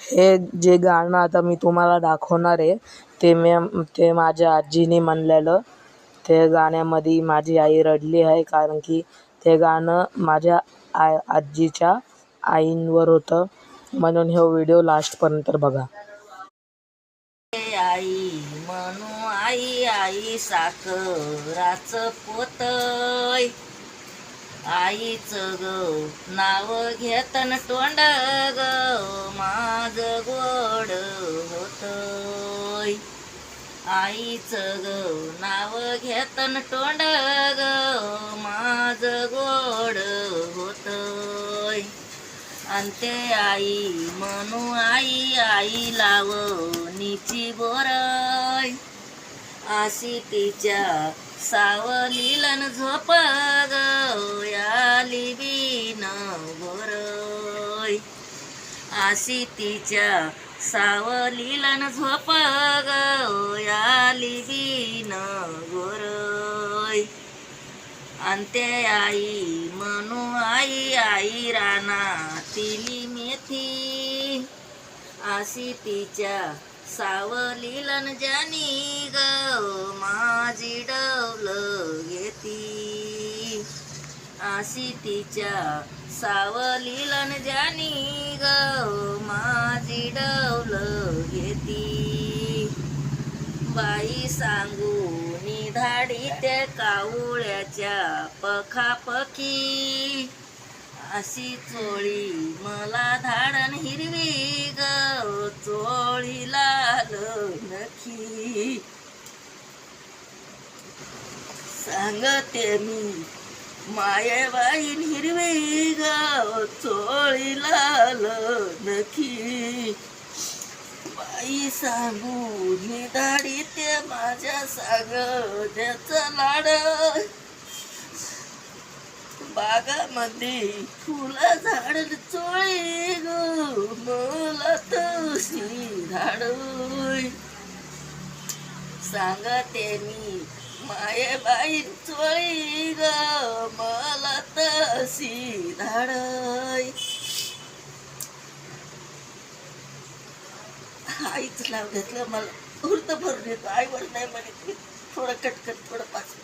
हे जे गाणं आता मी तुम्हाला दाखवणार आहे ते माझ्या आजीने म्हणलेलं. ते गाण्यामध्ये माझी आई रडली आहे, कारण की ते गाणं माझ्या आजीच्या आईंवर होतं. म्हणून हा व्हिडिओ लास्टपर्यंत बघा. आई म्हणू आई आई साखराचं पोतय, आईचं ग नाव घेतन तोंड ग माझ गोड होतय, आईचं ग नाव घेतन तोंड ग माझ गोड होतय. आणि ते आई म्हणू आई आई लावणीची बोरय, अशी तिच्या सावलीलन झोप ग याली बीन बोरय, अशी तिच्या सावलीलन झोप ग याली बीन गोरय. आणि ते आई म्हणू आई आई रानातिली मेथी, अशी तिच्या सावलीलन जानी ग माझी डौल घेती, अशी तिच्या सावलीलन जानी ग माझी डौल घेती. बाई सांगून धाडी ते कावळ्याच्या पखापखी, अशी चोळी मला धाडण हिरवी ग चोळी लाल नखी. सांगते मी मायेबाईन हिरवी ग चोळी लाल नखी. बाई सांगून दाढी ते माझ्या सागऱ्याचं लाड, बागामध्ये फुलं झाड चोळी ग मला तशी धाडोय. सांगते मी मायेबाई चोळी ग मला तशी धाडोय. आईच नाव घेतलं मला उलट भरून येतो. आई वर नाही म्हणत, थोडं कटकट थोडं पाच